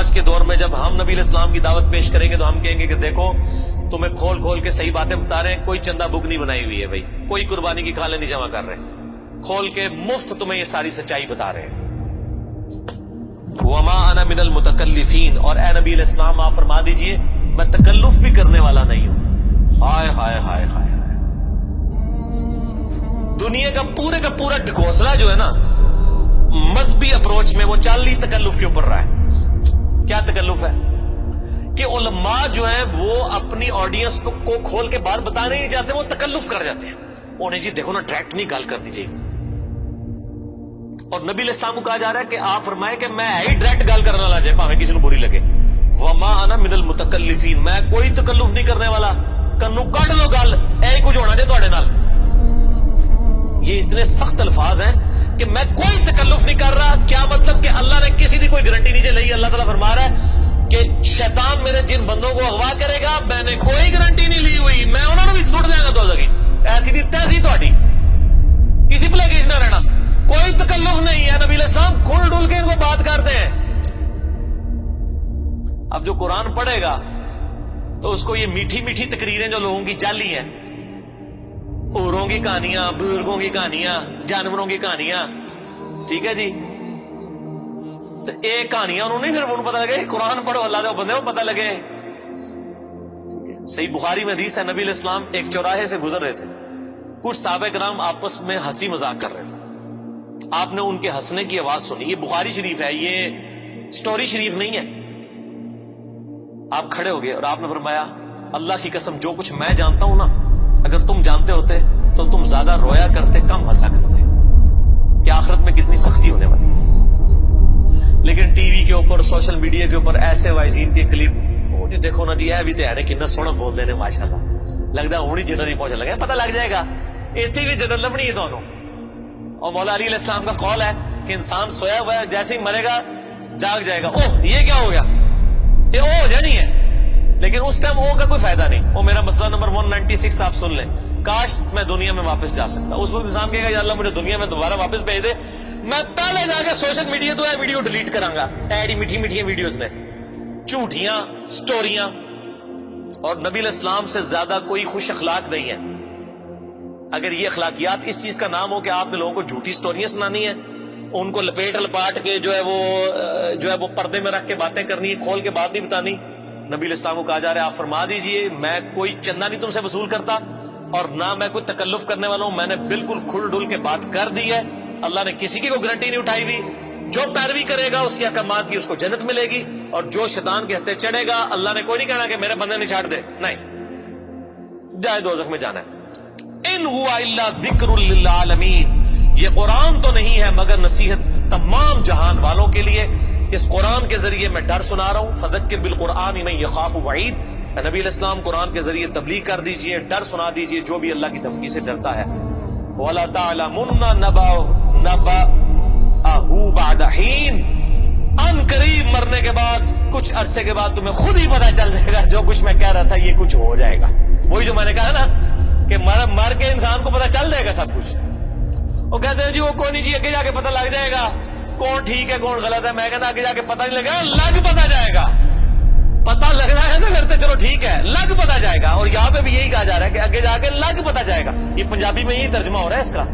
آج کے دور میں جب ہم نبی علیہ السلام کی دعوت پیش کریں گے تو ہم کہیں گے کہ دیکھو تمہیں کھول کھول کے صحیح باتیں بتا رہے ہیں, کوئی چندہ بک نہیں بنائی ہوئی ہے بھائی, کوئی قربانی کی کھالیں نہیں جمع کر رہے, کھول کے مفت تمہیں یہ ساری سچائی بتا رہے ہیں. وما انا من المتکلفین, اور اے نبی علیہ السلام آپ فرما دیجئے میں تکلف بھی کرنے والا نہیں ہوں. ہائے ہائے ہائے ہائے, دنیا کا پورا ڈھکوسلا جو ہے نا مذہبی اپروچ میں وہ چال ہی تکلف کے اوپر رہا ہے. کیا تکلف ہے کہ علماء جو ہیں وہ اپنی آڈینس کو کھول کے بات بتانے نہیں چاہتے, وہ تکلف کر جاتے ہیں. انہیں جی دیکھو نا ڈائریکٹ نہیں گال کرنی چاہیے, اور نبی علیہ السلام کو کہا جا رہا ہے کہ آپ فرمائے کہ میں ہی ڈائریکٹ گال کرنے والا جائے پاویں کسی کو بری لگے. وما انا من المتکلفین, میں کوئی تکلف نہیں کرنے والا, کنو کڈ لو گل اے کچھ ہونا جے تواڈے نال. یہ اتنے سخت الفاظ ہیں کہ میں کوئی تکلف نہیں کر رہا. کیا مطلب کہ اللہ نے کسی دی کوئی گارنٹی نہیں لئی. اللہ تعالیٰ فرما رہا ہے کہ شیطان میرے جن بندوں کو اغوا کرے گا میں نے کوئی گارنٹی نہیں لی ہوئی, میں انہوں نے بھی چھوڑ دیا گا. تو لگی ایسی دی تیسی تہاڈی, کسی پلے کیس نہ رہنا, کوئی تکلف نہیں ہے. نبی علیہ السلام کھل ڈل کے ان کو بات کرتے ہیں. اب جو قرآن پڑھے گا تو اس کو یہ میٹھی میٹھی تقریریں جو لوگوں کی جعلی ہیں, اوروں کی کہانیاں, بزرگوں کی کہانیاں, جانوروں کی کہانیاں, ٹھیک ہے جی, تو ایک کہانیاں انہوں نے پھر انہوں پتہ لگے. قرآن پڑھو اللہ دے بندے کو پتہ لگے. صحیح بخاری میں حدیث ہے, نبی علیہ السلام ایک چوراہے سے گزر رہے تھے, کچھ صحابہ کرام آپس میں ہنسی مذاق کر رہے تھے. آپ نے ان کے ہنسنے کی آواز سنی. یہ بخاری شریف ہے, یہ سٹوری شریف نہیں ہے. آپ کھڑے ہو گئے اور آپ نے فرمایا اللہ کی قسم جو کچھ میں جانتا ہوں نا اگر تم جانتے ہوتے تو تم زیادہ رویا کرتے کم ہنسا کرتے. کہ آخرت میں کتنی سختی ہونے والی. لیکن ٹی وی کے اوپر سوشل میڈیا کے اوپر ایسے وائزین کے کلپ, جی دیکھو نا جی اے بھی تے کتنا سونا بول دے نے ماشاءاللہ, لگتا ہے ہونی جنت ہی پہنچ لگا, پتہ لگ جائے گا اتنی بھی جنت لبنی ہے تمہوں. اور مولا علی علیہ السلام کا قول ہے کہ انسان سویا ہوا ہے جیسے ہی مرے گا جاگ جائے گا. اوہ یہ کیا ہو گیا, یہ او ہو جائے نہیں ہے, لیکن اس ٹائم او کا کوئی فائدہ نہیں. وہ میرا مسئلہ نمبر 196 آپ سن لیں, کاش میں دنیا میں واپس جا سکتا. اس وقت انسان کہے گا یا اللہ مجھے دنیا میں دوبارہ واپس بھیج دے, میں پہلے جا کے سوشل میڈیا تو ویڈیو ڈیلیٹ کراں گا. ایڈی میٹھی میٹھی ویڈیوز نے, جھوٹیاں سٹوریاں. اور نبی علیہ السلام سے زیادہ کوئی خوش اخلاق نہیں ہے. اگر یہ اخلاقیات اس چیز کا نام ہو کہ آپ نے لوگوں کو جھوٹی سٹوریاں سنانی ہیں, ان کو لپیٹ لپاٹ کے جو ہے وہ پردے میں رکھ کے باتیں کرنی ہے, کھول کے بات نہیں بتانی. نبی علیہ السلام کو کہا جا رہا ہے آپ فرما دیجئے میں کوئی چندہ نہیں تم سے وصول کرتا اور نہ میں کوئی تکلف کرنے والا ہوں. میں نے بالکل کھل ڈل کے بات کر دی ہے. اللہ نے کسی کی کوئی گارنٹی نہیں اٹھائی ہوئی. جو پیروی کرے گا اس کے احکامات کی اس کو جنت ملے گی, اور جو شیطان کے ہتھے چڑھے گا اللہ نے کوئی نہیں کہنا کہ میرے بندے نے چھاڑ دے, نہیں جائے دوزخ میں جانا ہے. ان ہوا الا ذکر للعالمین, یہ قرآن تو نہیں ہے مگر نصیحت تمام جہان والوں کے لیے. اس قرآن کے ذریعے میں ڈر سنا رہا ہوں. فذکر بالقرآن من یخاف وعید, نبی علیہ السلام قرآن کے ذریعے تبلیغ کر دیجئے, ڈر سنا دیجئے جو بھی اللہ کی دھمکی سے ڈرتا ہے. وَلَا تَعْلَمُنَّ نَبَأَهُ بَعْدَ حِينٍ, ان قریب مرنے کے بعد کچھ عرصے کے بعد تمہیں خود ہی پتہ چل جائے گا جو کچھ میں کہہ رہا تھا یہ کچھ ہو جائے گا. وہی جو میں نے کہا نا کہ مر کے انسان کو پتہ چل جائے گا سب کچھ. وہ کہتے ہیں جی وہ کوئی نہیں جی آگے جا کے پتہ لگ جائے گا کون ٹھیک ہے کون غلط ہے. میں کہنا آگے جا کے پتہ نہیں لگے گا, لگ پتہ جائے گا. پتہ لگ رہا ہے تو پھر تو چلو ٹھیک ہے, لگ پتہ جائے گا. اور یہاں پہ بھی یہی کہا جا رہا ہے کہ آگے جا کے لگ پتہ جائے گا. یہ پنجابی میں یہی ترجمہ ہو رہا ہے اس کا,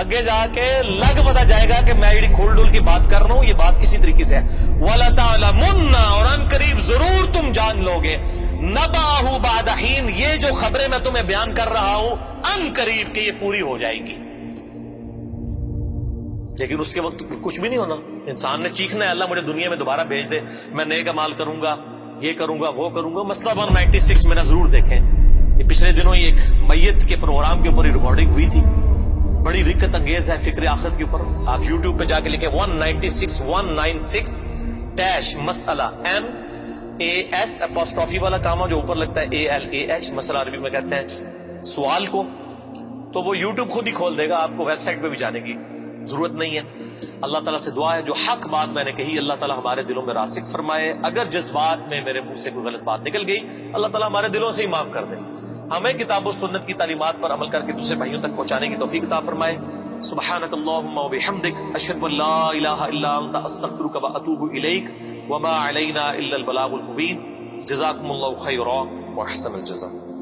آگے جا کے لگ پتہ جائے گا کہ میں یہ کھول ڈول کی بات کر رہا ہوں, یہ بات اسی طریقے سے ہے. وَلَا تَعْلَمُنَّ, اور ان قریب ضرور تم جان لوگے, نَبَأَهُ بَعْدَ حِينٍ, یہ جو خبریں میں تمہیں بیان کر رہا ہوں ان قریب کہ یہ پوری ہو جائے گی. لیکن اس کے وقت کچھ بھی نہیں ہونا. انسان نے چیخنا ہے اللہ مجھے دنیا میں دوبارہ بھیج دے, میں نیک اعمال کروں گا, یہ کروں گا وہ کروں گا. مسئلہ 196 میں نے ضرور دیکھیں, یہ پچھلے دنوں ہی ایک میت کے پروگرام کے اوپر ہی ریکارڈنگ ہوئی تھی. بڑی رکت انگیز ہے فکر آخرت کے اوپر. آپ یوٹیوب پہ جا کے لکھیں 196 مسئلہ MAS والا کام جو اوپر لگتا ہے ALAH, مسئلہ عربی میں کہتے ہیں سوال کو, تو وہ یوٹیوب خود ہی کھول دے گا. آپ کو ویب سائٹ پہ بھی جانے کی ضرورت نہیں ہے. اللہ تعالیٰ سے دعا ہے جو حق بات میں نے کہی اللہ تعالیٰ ہمارے دلوں میں راسخ فرمائے. اگر جذبات میں میرے منہ سے کوئی غلط بات نکل گئی اللہ تعالیٰ ہمارے دلوں سے ہی معاف کر دے. ہمیں کتاب و سنت کی تعلیمات پر عمل کر کے دوسرے بھائیوں تک پہنچانے کی توفیق عطا فرمائے. سبحانک اللہم و بحمدک, اشہد ان لا الہ الا انت, استغفرک و اتوب الیک. وما علینا الا البلاغ المبین. جزاکم اللہ خیرا واحسن الجزاء.